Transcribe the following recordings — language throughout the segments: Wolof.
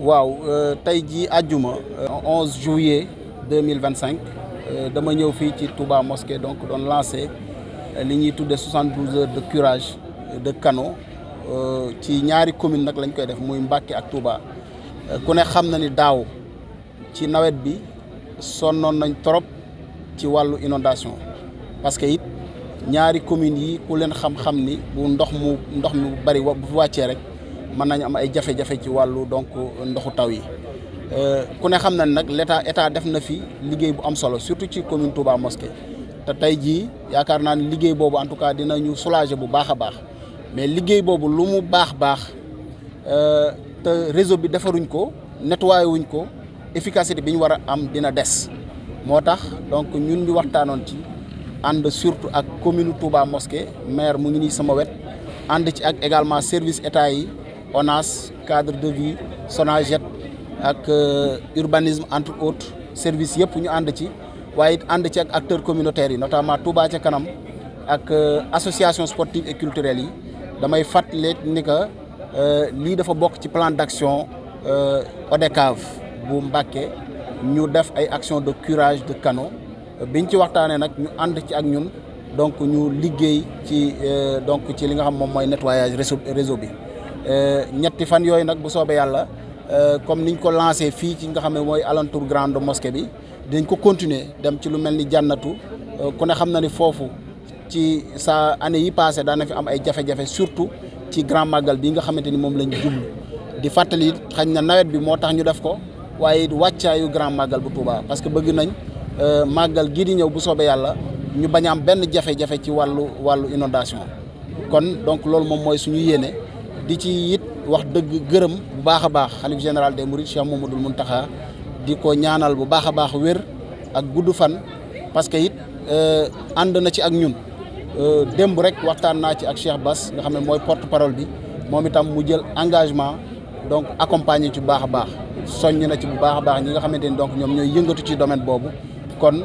waaw tey jii àjjuma 11 juillet 2025 dama ñëw fii ci Touba Mosquée donc doon lancé li ñuy tuddee 72 heures de curage de canaux ci ñaari commune nag lañ koy def muy Mbacké ak Touba. ku ne xam na ni daaw ci nawet bi sonnoon nañ trop ci wàllu inondation parce que it ñaari communes yi ku leen xam-xam ni bu ndox mu bari bu fi wàccee rek mën nañ am ay jafe-jafe ci wàllu donc ndoxu taw yi ku ne xam na nag état def na fi liggéey bu am solo surtout ci commune Touba Mosquée te tey jii yaakaar naa ne liggéey boobu en tout cas dinañu soulager bu baax a baax mais liggéey boobu lu mu baax te réseau bi defaruñ ko nettoyé wuñ ko efficacité bi ñu war a am dina des moo tax donc ñun ñu waxtaanoon ci ànd surtout ak commune Touba Mosquée maire mu ngi nii sama wet ànd ci ak également service état yi ONAS cadre de vie SONAGED ak urbanisme entre autres services yëpp ñu ànd ci waaye it ànd ci ak acteurs communautaires yi notamment Touba ca kanam ak association sportive et culturelle yi damay fàttali ni que lii dafa bokk ci plan d'action ODCAV bu Mbacké ñu def ay action de curage de canaux biñ ci waxtaanee nag ñu ànd ci ak ñun donc ñu liggéey ci donc ci li nga xam moom mooy nettoyage réseau bi ñetti fan yooyu nag bu soobee yàlla comme niñ ko lancé fii ci nga xam ne mooy alentour grande mosquée bi dinañ ko continuer dem ci lu mel ni jànnatu ku ne xam na ni foofu ci sa année yi passé daan na fi am ay jafe-jafe surtout ci grand màggal bi nga xamante ni moom lañ jublu di fàttali xañ na nawet bi moo tax ñu def ko waaye wàccaayu grand màggal bu Touba parce que bëgg nañ màggal gii di ñëw bu soobee yàlla ñu bañ a am benn jafe-jafe ci wàllu inondation kon donc loolu moom mooy suñu yéene di ci it wax dëgg gërëm bu baax a baax xalif général des mourides Cheikh Mamadou Mountakha di ko ñaanal bu baax a baax wér ak gudd fan parce que it ànd na ci ak ñun démb rek waxtaan naa ci ak Cheikh Bass nga xam ne mooy porte parole bi moom itam mu jël engagement donc accompagner ci bu baax a baax soññ na ci bu baax a baax ñi nga xamante ni donc ñoom ñooy yëngatu ci domaine boobu kon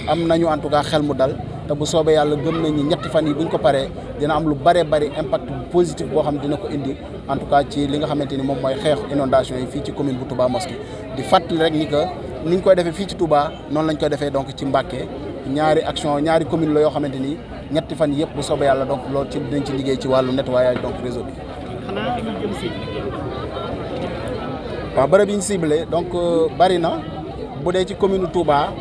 am nañu en tout cas xel mu dal te bu soobee yàlla gëm nañ ni ñetti fan yi buñ ko paree dina am lu bari impact positif boo xam dina ko indi en tout cas ci li nga xamante ni moom mooy xeex inondation yi fii ci commune bu Touba Mosquée di fàttali rek ni que niñ koy defee fii ci Touba noonu lañ koy defee donc ci Mbacké ñaari commune la yoo xamante ni ñetti fan yëpp bu soobee yàlla donc loolu ci dinañ ci liggéey ci wàllu nettoyage donc réseau bi. xanaa ñu jëm si. waaw bërëb yi ñu ciblé donc bari na bu dee ci commune Touba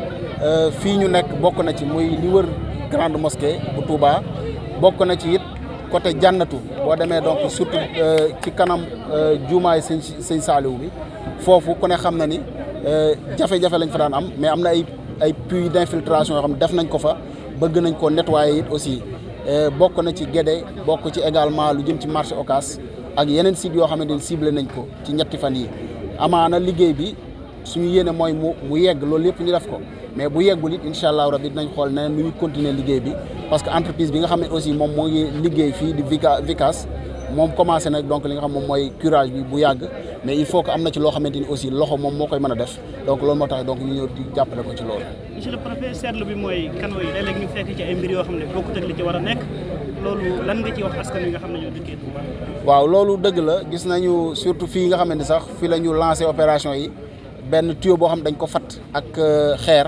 fii ñu nekk bokk na ci muy li wër grande mosquée bu Touba bokk na ci it côté jànnatu boo demee donc surtout ci kanam jumaay sëñ Saliou bi foofu ku ne xam na ni jafe-jafe lañ fa daan am mais am na ay puits d'infiltration yoo xam ne def nañ ko fa bëgg nañ ko nettoyer it aussi bokk na ci Guédé bokk ci également lu jëm ci marché Ocass ak yeneen sites yoo xamante ni ciblé nañ ko ci ñetti fan yi amaana liggéey bi suñu yéene mooy mu yegg loolu yëpp ñu def ko mais bu yeggul it incha allah rabi dinañ xool ne nu ñu continuer liggéey bi parce que entreprise bi nga xam ne aussi moom moo ngi liggéey fii di Vicas moom commencé nag donc li nga xam moom mooy curage bi bu yàgg mais il faut que am na ci loo xamante ni aussi loxo moom moo koy mën a def donc loolu moo tax donc ñu ñëw di jàppale ko ci loolu. monsieur le préfet seetlu bi mooy canaux yi léeg-léeg ñu fekk ci ay mbir yoo xam ne bokkut ak li ci war a nekk loolu lan nga ci wax askan wi nga xam ne ñoo dëkkee Touba. waaw loolu dëgg la gis nañu surtout fii nga xamante ni sax fii la ñu lancé opération yi benn tuyau boo xam dañ ko fat ak xeer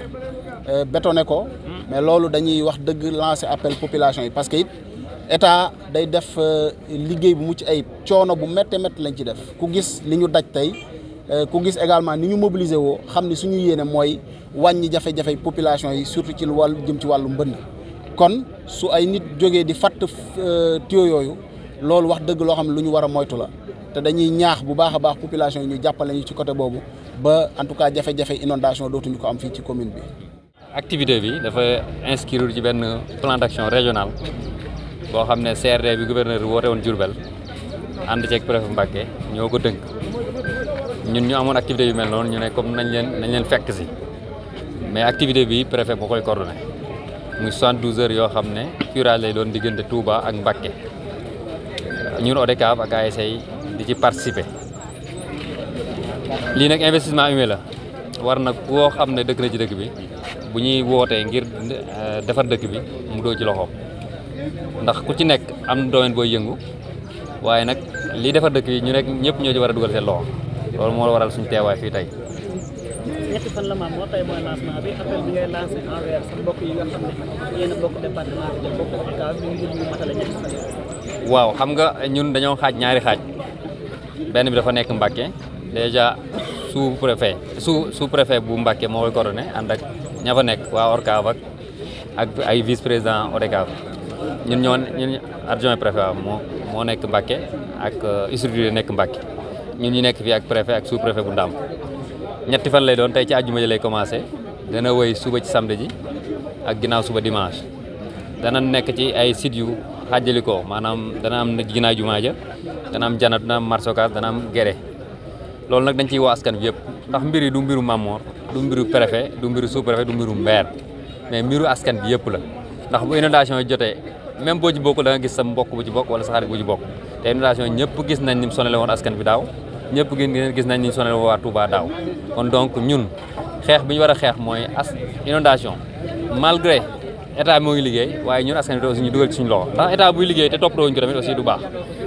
bétonné ko mais loolu dañuy wax dëgg lancé appel population yi parce que it état day def liggéey bu mucc ayib coono bu méttee métti lañ ci def ku gis li ñu daj tey ku gis également ni ñu mobiliser woo xam ni suñu yéene mooy wàññi jafe-jafe population yi surtout ci wàllu jëm ci wàllu mbënd kon su ay nit jógee di fatt tuyau yooyu loolu wax dëgg loo xam ne lu ñu war a moytu la te dañuy ñaax bu baax a baax population yi ñu jàppale ñu ci côté boobu ba en tout cas jafe-jafe inondation dootuñu ko am fii ci commune bi. activité bi dafa inscrire ci benn plan d'action régional boo xam ne CRD bi gouverneur woote woon Diourbel ànd ceeg préfet Mbacké ñoo ko tënk ñun ñu amoon activité yu mel noonu ñu ne comme nañ leen fekk si mais activité bi préfet moo koy coordonné muy 72 heures yoo xam ne curage lay doon diggante Touba ak Mbacké ñun ODCAV ak ASC di ci participer lii nag investissement humain la war na koo xam ne dëkk na ci dëkk bi bu ñuy wootee ngir defar dëkk bi mu doo ci loxoom ndax ku ci nekk am na domaine booy yëngu waaye nag lii defar dëkk bi ñu nekk ñëpp ñoo ci war a dugal seen loxo loolu moo waral suñu teewaay fii tey. ñetti fan la maam moo tey mooy lancement bi appel bi ngay lancé envers sa mbokk yi nga xam ne yéen a bokk département bi bokk ODCAV bi ñu matale ñetti fan. waaw xam nga ñun dañoo xaaj ñaari xaaj benn bi dafa nekk Mbacké déjà sous préfet bu Mbacké moo koy coordonné ànd ak ña fa nekk waa ORCAV ak ay vice président ODCAV ñun adjoint préfet waaw moo nekk Mbacké ak structure nekk Mbacké ñun ñu nekk fii ak préfet ak sous préfet bu Ndam ñetti fan lay doon tey ci àjjuma ji lay commencé dana wëy suba ci samedi ji ak ginnaaw suba dimanche dana nekk ci ay sites yu xaajali ko maanaam dana am ginnaaw jumaa ja dana am janat dana am marsokaas dana am gere loolu nag dañ ciy woo askan bi yëpp ndax mbir yi du mbiru Mamor du mbiru préfet du mbiru sous préfet du mbiru maire mais mbiru askan bi yëpp la ndax bu inondation yi jotee même boo ci bokk da nga gis sa mbokk bu ci bokk wala sa xarit bu ci bokk te inondation yi ñëpp gis nañ ni mu sonale woon askan bi daaw ñëpp gis nañ ni mu sonale woon waa Touba daaw kon donc ñun xeex bi ñu war a xeex mooy inondation malgré état moo ngi liggéey waaye ñun askan bi aussi ñu dugal ci suñu loxo ndax état buy liggéey te toppatoo wuñ ko tamit aussi du baax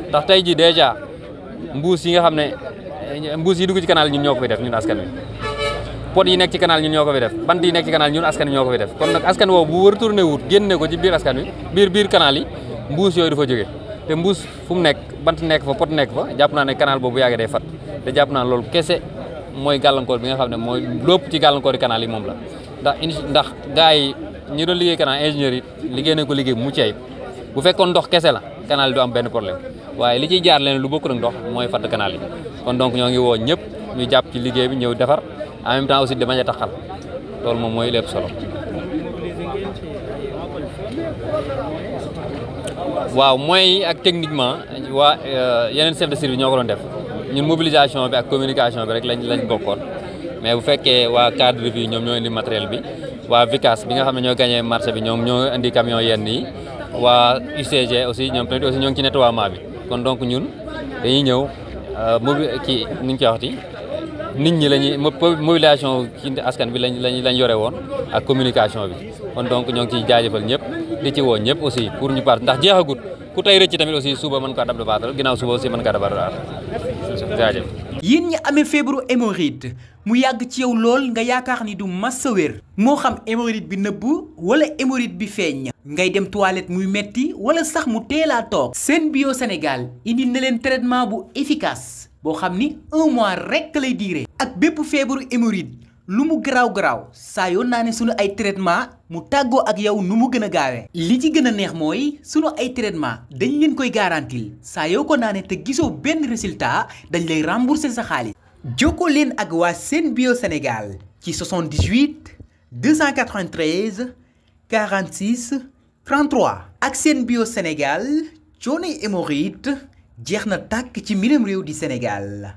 ndax tey ji déjà mbuus yi nga xam ne mbuus yi dugg ci canal ñun ñoo ko fi def ñun askan wi pot yi nekk ci canal ñun ñoo ko fi def bant yi nekk ci canal ñun askan wi ñoo ko fi def kon nag askan woowu bu wër tourné wut génne ko ci biir askan wi biir canal yi mbuus yooyu du fa jóge te mbuus fu mu nekk bant nekk fa pot nekk fa jàpp naa ne canal boobu yàggee day fat te jàpp naa loolu kese mooy gàllankoor bi nga xam ne mooy lépp ci gàllankoor yi canal yi moom la ndax gars yi ñi doon liggéey canal ingénieur yi liggéey nañ ko liggéey bu mucc ayib bu fekkoon ndox kese la canal yi du am benn problème waaye li ciy jaar leen lu bokkul ak ndox mooy fatt canal yi kon donc ñoo ngi woo ñëpp ñu jàpp ci liggéey bi ñëw defar en même temps aussi dama ja taxal loolu moom mooy lépp solo. waaw mooy ak techniquement waa yeneen chef de service ñoo ko doon def ñun mobilisation bi ak communication bi rek lañ bokkoon mais bu fekkee waa cadre de vie ñoom ñoo indi matériel bi waa Vicas bi nga xam ne ñoo gagné marché bi ñoom ñoo indi camion yenn yi waa UCG aussi ñoom tamit aussi ñoo ngi ci nettoiement bi kon donc ñun dañuy ñëw kii ni ñu koy waxati nit ñi lañuy mobilisation ci askan bi lañ yore woon ak communication bi kon donc ñoo ngi ciy jaajëfal ñëpp di ci woo ñëpp aussi pour ñu part ndax jeexagut ku tey rëcc tamit aussi suba mën kaa dab dabaatal ginnaaw suba aussi mën kaa dabaatal jaajëf. yéen ñi amee feebaru hémorroïde mu yàgg ci yow lool nga yaakaar ni du massa wér moo xam hémorroïde bi nëbb wala hémorroïde bi feeñ ngay dem toilette muy metti wala sax mu teelaa toog Sen Bio Sénégal indi na leen traitement bu efficace boo xam ni 1 mois rekk lay diire ak bépp feebaru hémorroïde lu mu garaaw saa yoo naa ne sunu ay traitement mu tàggoo ak yow nu mu gën a gaawee li ci gën a neex mooy sunu ay traitement dañ leen koy garantil saa yoo ko naanee te gisoo benn résultat dañ lay rembourser sa xaalis jokkoo leen ak waa Sen Bio Sénégal ci 78 293 46 33 ak Sen Bio Sénégal coonoy hémorroïde jeex na tàkk ci mbirum réew di Sénégal